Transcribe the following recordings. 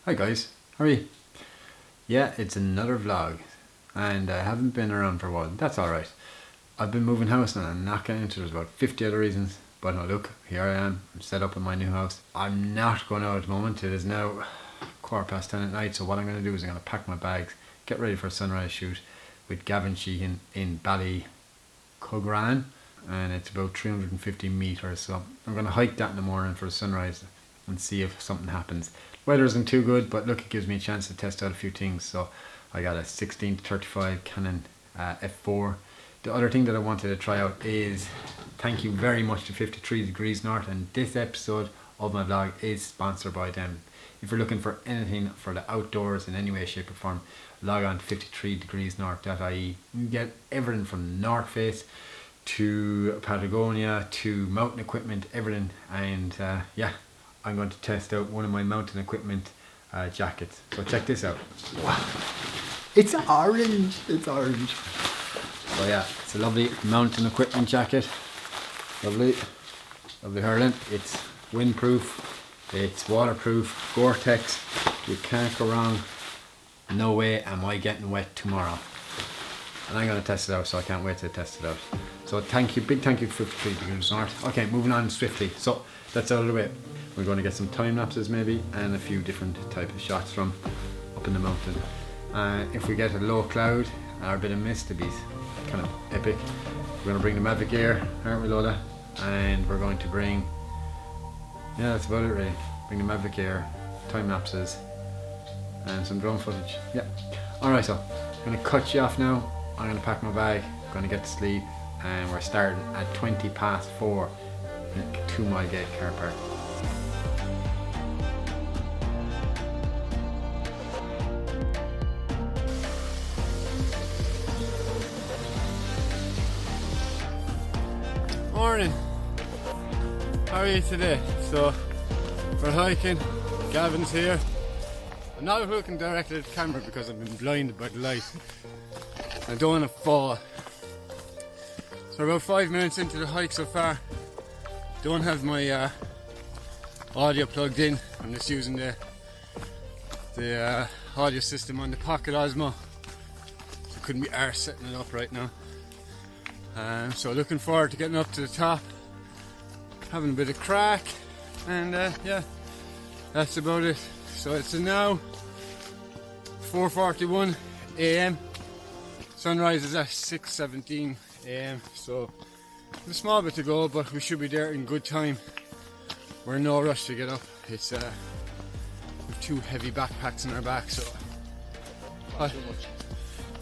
Hi guys, how are you? Yeah, it's another vlog and I haven't been around for a while. That's alright. I've been moving house and I'm not getting into it. There's about 50 other reasons. But no, look, here I am. I'm set up in my new house. I'm not going out at the moment. It is now 10:15 at night. So what I'm going to do is I'm going to pack my bags, get ready for a sunrise shoot with Gavin Sheehan in Ballycruggan. And it's about 350 metres. So I'm going to hike that in the morning for a sunrise and see if something happens. Weather isn't too good, but look, it gives me a chance to test out a few things. So I got a 16-35 Canon F4. The other thing that I wanted to try out is thank you very much to 53 Degrees North, and this episode of my vlog is sponsored by them. If you're looking for anything for the outdoors in any way, shape or form, log on to 53degreesnorth.ie. You can get everything from the North Face to Patagonia to mountain equipment, everything. And yeah, I'm going to test out one of my mountain equipment jackets. So check this out. Wow, it's orange. It's orange. So yeah, it's a lovely mountain equipment jacket. Lovely hurling. It's windproof, it's waterproof, Gore-Tex. You can't go wrong. No way am I getting wet tomorrow. And I'm going to test it out, so I can't wait to test it out. So thank you, big thank you for 53 Degrees North. Okay, moving on swiftly. So that's out of the way. We're going to get some time lapses maybe and a few different type of shots from up in the mountain. If we get a low cloud or a bit of mist, it'll be kind of epic. We're going to bring the Mavic Air, aren't we, Lola? And we're going to bring, yeah, that's about it really. Bring the Mavic Air, time lapses, and some drone footage. Yeah. Alright, so I'm going to cut you off now. I'm going to pack my bag, I'm going to get to sleep, and we're starting at 4:20 in 2 Mile Gate car park. Morning, how are you today? So we're hiking, Gavin's here. I'm not looking directly at the camera because I've been blinded by the light. I don't want to fall. So we're about 5 minutes into the hike so far. Don't have my audio plugged in. I'm just using the audio system on the Pocket Osmo. So couldn't be arsed setting it up right now. So looking forward to getting up to the top, having a bit of crack, and yeah, that's about it. So it's now 4:41 AM. Sunrise is at 6:17 AM. So a small bit to go, but we should be there in good time. We're in no rush to get up. It's with 2 heavy backpacks in our back, so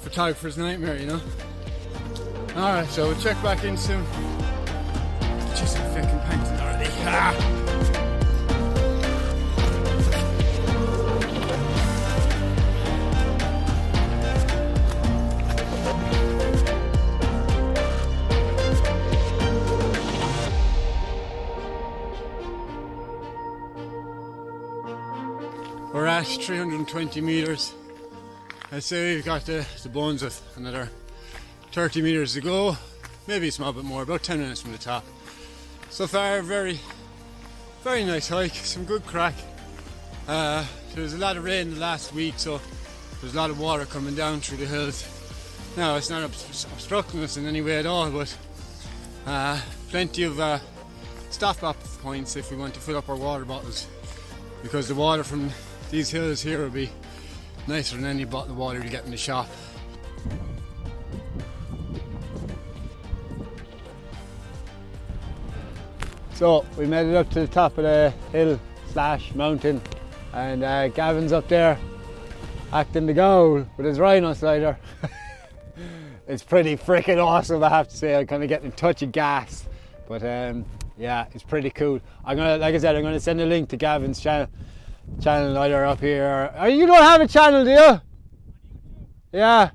photographer's nightmare, you know. Alright, so we'll check back in soon. Just fucking panting already. We're at 320 metres. I'd say we've got the bones of another 30 metres to go, maybe a small bit more, about 10 minutes from the top. So far, very nice hike, some good crack. There was a lot of rain the last week, so there's a lot of water coming down through the hills. Now, it's not obstructing us in any way at all, but plenty of stop-off points if we want to fill up our water bottles, because the water from these hills here will be nicer than any bottle of water you get in the shop. So we made it up to the top of the hill / mountain, and Gavin's up there acting the goal with his rhino slider. It's pretty freaking awesome, I have to say. I'm kind of getting a touch of gas, but yeah, it's pretty cool. Like I said, I'm gonna send a link to Gavin's channel either up here. Or, you don't have a channel, do you? Yeah.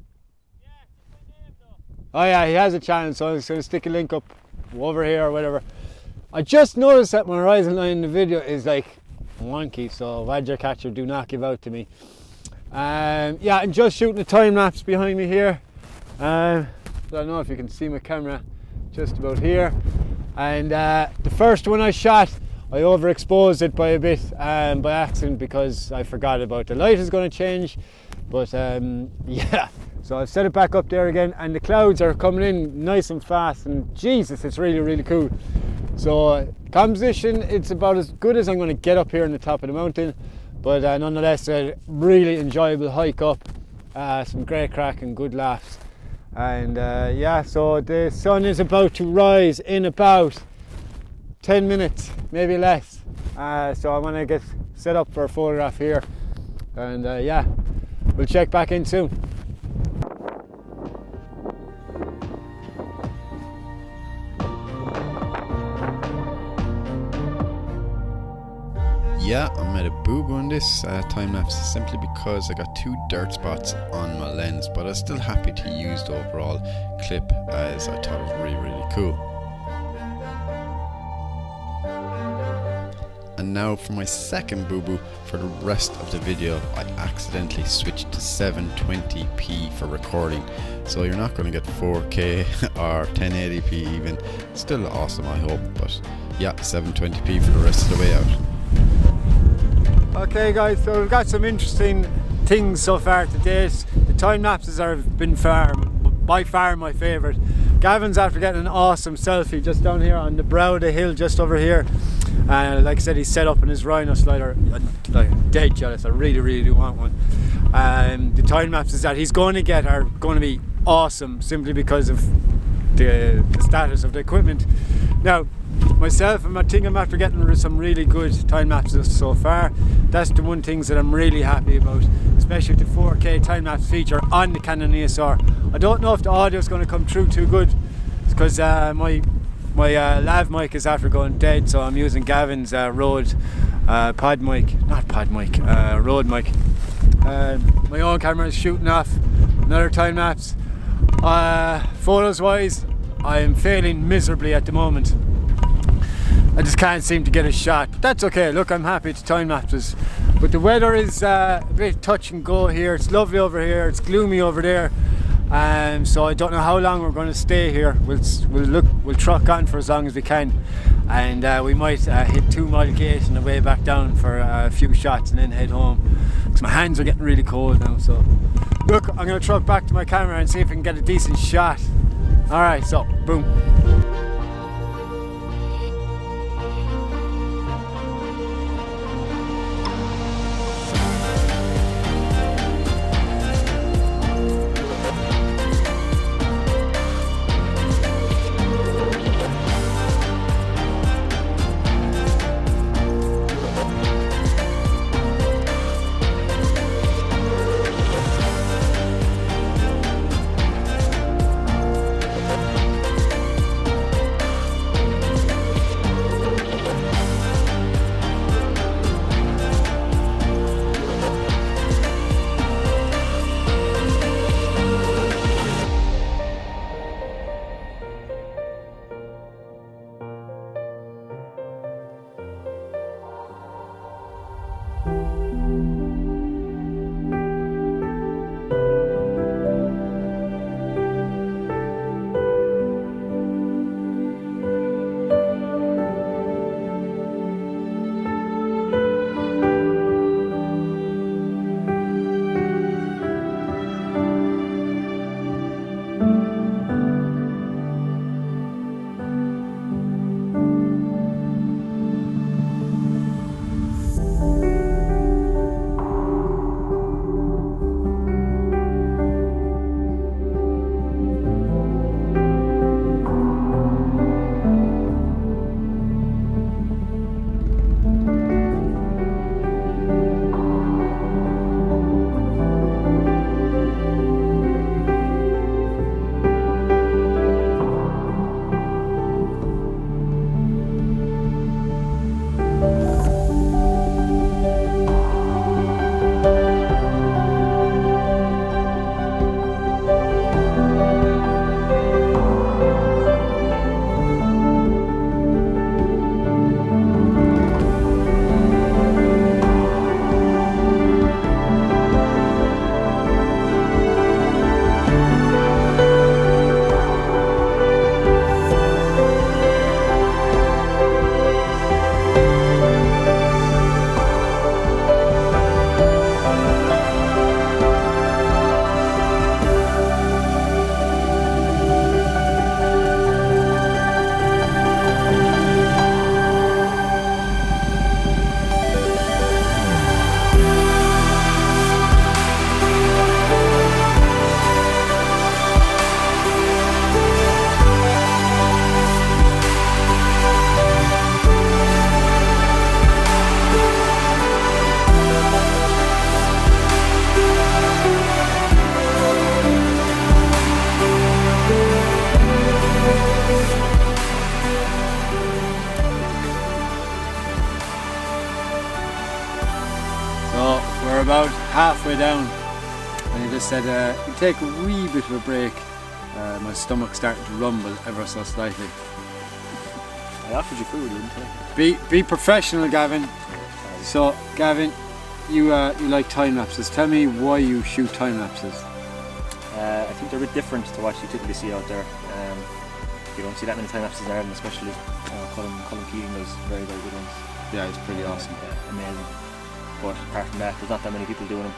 Oh yeah, he has a channel, so I'm just gonna stick a link up over here or whatever. I just noticed that my horizon line in the video is like wonky, so Badger Catcher, do not give out to me. Yeah, I'm just shooting a time lapse behind me here. I don't know if you can see my camera just about here. And the first one I shot I overexposed it by a bit by accident because I forgot about the light is going to change. But yeah, so I've set it back up there again, and the clouds are coming in nice and fast, and Jesus, it's really, really cool. So composition, it's about as good as I'm going to get up here on the top of the mountain, but nonetheless a really enjoyable hike up, some great crack and good laughs. And yeah, so the sun is about to rise in about 10 minutes, maybe less. So I'm going to get set up for a photograph here, and yeah, we'll check back in soon. Yeah, I made a boo-boo on this time-lapse simply because I got 2 dirt spots on my lens, but I was still happy to use the overall clip as I thought it was really, really cool. And now for my second boo-boo. For the rest of the video, I accidentally switched to 720p for recording, so you're not going to get 4K or 1080p even. Still awesome, I hope, but yeah, 720p for the rest of the way out. Okay guys, so we've got some interesting things so far to date. The time lapses have been by far my favourite. Gavin's after getting an awesome selfie just down here on the brow of the hill just over here. Like I said, he's set up in his Rhino slider. Like, dead jealous, I really, really do want one. The time lapses that he's going to get are going to be awesome simply because of the status of the equipment. Now, myself, I think I'm after getting some really good time lapses so far. That's the one things that I'm really happy about, especially the 4K time lapse feature on the Canon EOS R. I don't know if the audio is going to come through too good because my lav mic is after going dead, so I'm using Gavin's Rode Rode mic. My own camera is shooting off another time lapse. Photos wise, I am failing miserably at the moment. I just can't seem to get a shot, but that's okay. Look, I'm happy to time lapses. But the weather is a bit touch and go here. It's lovely over here, it's gloomy over there. So I don't know how long we're going to stay here. We'll truck on for as long as we can, and we might hit 2 Mile Gate on the way back down for a few shots and then head home, because my hands are getting really cold now. So look, I'm going to truck back to my camera and see if I can get a decent shot. Alright, so boom. We're about halfway down, and he just said, "You take a wee bit of a break." My stomach's starting to rumble ever so slightly. I offered you food, didn't I? Be professional, Gavin. So, Gavin, you like time lapses. Tell me why you shoot time lapses. I think they're a bit different to what you typically see out there. You don't see that many time lapses in Ireland, especially. Colin Keating does very, very good ones. Yeah, it's pretty awesome. Amazing. But apart from that, there's not that many people doing them,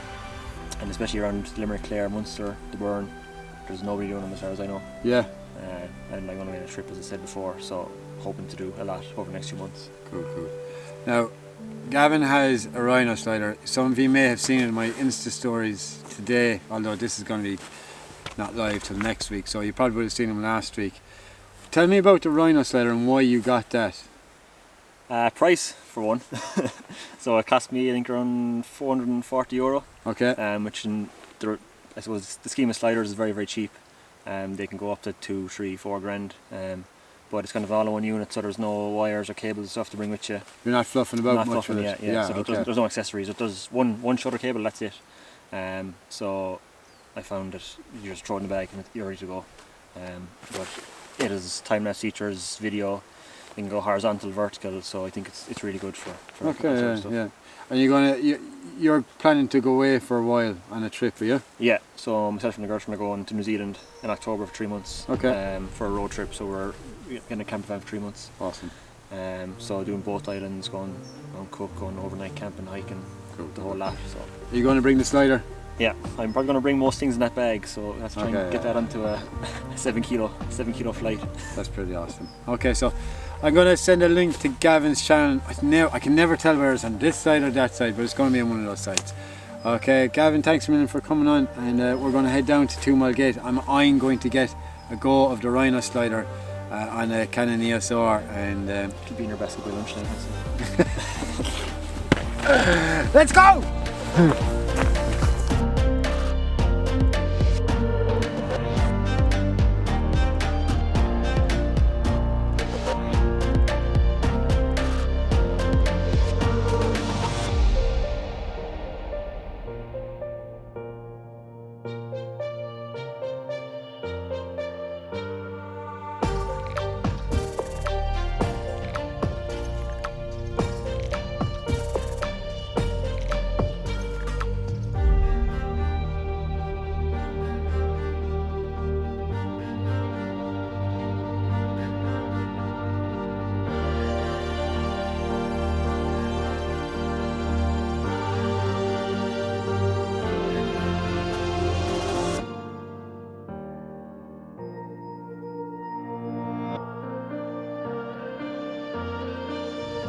and especially around Limerick, Clare, Munster, the Burn, there's nobody doing them as far as I know. Yeah. And I'm going to make a trip, as I said before, so hoping to do a lot over the next few months. Cool. Now, Gavin has a rhino slider. Some of you may have seen it in my Insta stories today, although this is going to be not live till next week, so you probably would have seen him last week. Tell me about the rhino slider and why you got that. Price, for one. So it cost me, I think, around €440. Okay. Which I suppose the scheme of sliders is very, very cheap. They can go up to 2, 3, 4 grand. But it's kind of all in one unit, so there's no wires or cables and stuff to bring with you. You're not fluffing about much with it? Yeah. So okay. there's no accessories. It does one shutter cable, that's it. So I found that you just throw it in the bag and you're ready to go. But it has time-lapse features, video. You can go horizontal, vertical, so I think it's really good for okay, that sort of stuff. And you're planning to go away for a while on a trip, are you? Yeah, so myself and the girlfriend are going to New Zealand in October for 3 months. Okay. For a road trip, so we're getting a camper van for 3 months. Awesome. So doing both islands, going on Cook, going overnight camping, hiking, the whole lot. So. Are you going to bring the slider? Yeah, I'm probably going to bring most things in that bag, so let's try and get that onto a 7 kilo flight. That's pretty awesome. Okay, so I'm going to send a link to Gavin's channel. I can never tell whether it's on this side or that side, but it's going to be on one of those sides. Okay, Gavin, thanks a million for coming on, and we're going to head down to 2 Mile Gate. I'm going to get a go of the Rhino slider on a Canon EOS R, and it'll be in your basket by lunchtime. Let's go!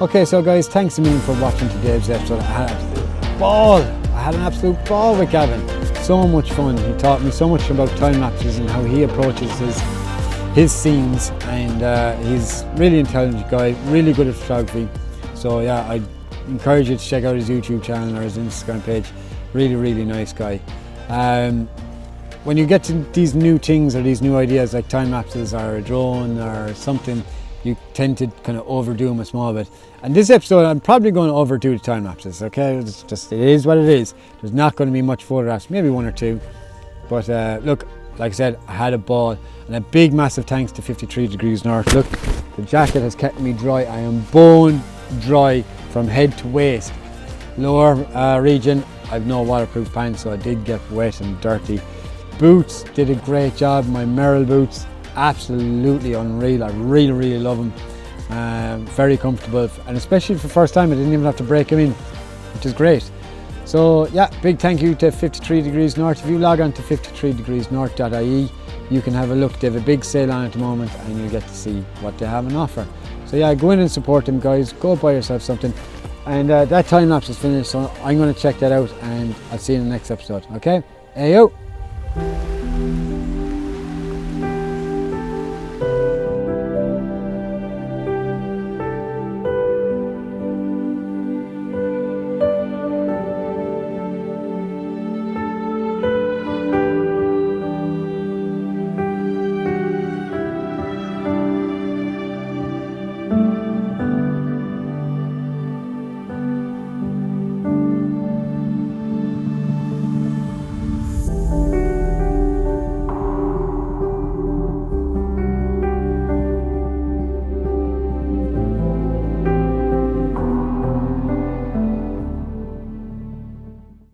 Okay, so guys, thanks a million for watching today's episode. I had an absolute ball with Gavin. So much fun. He taught me so much about time lapses and how he approaches his scenes, and he's really intelligent guy, really good at photography. So yeah, I encourage you to check out his YouTube channel or his Instagram page. Really, really nice guy. When you get to these new things or these new ideas like time lapses or a drone or something, you tend to kind of overdo them a small bit. And this episode, I'm probably going to overdo the time lapses, okay? It is what it is. There's not going to be much photographs, maybe 1 or 2. But look, like I said, I had a ball. And a big, massive thanks to 53 Degrees North. Look, the jacket has kept me dry. I am bone dry from head to waist. Lower region, I've no waterproof pants, so I did get wet and dirty. Boots did a great job. My Merrill boots, absolutely unreal. I really, really love them. Very comfortable, and especially for the first time I didn't even have to break them in, which is great. So yeah, big thank you to 53 Degrees North. If you log on to 53degreesnorth.ie, you can have a look. They have a big sale on at the moment and you'll get to see what they have on offer. So yeah, go in and support them guys, go buy yourself something. And that time lapse is finished, so I'm going to check that out, and I'll see you in the next episode. Okay, hey yo.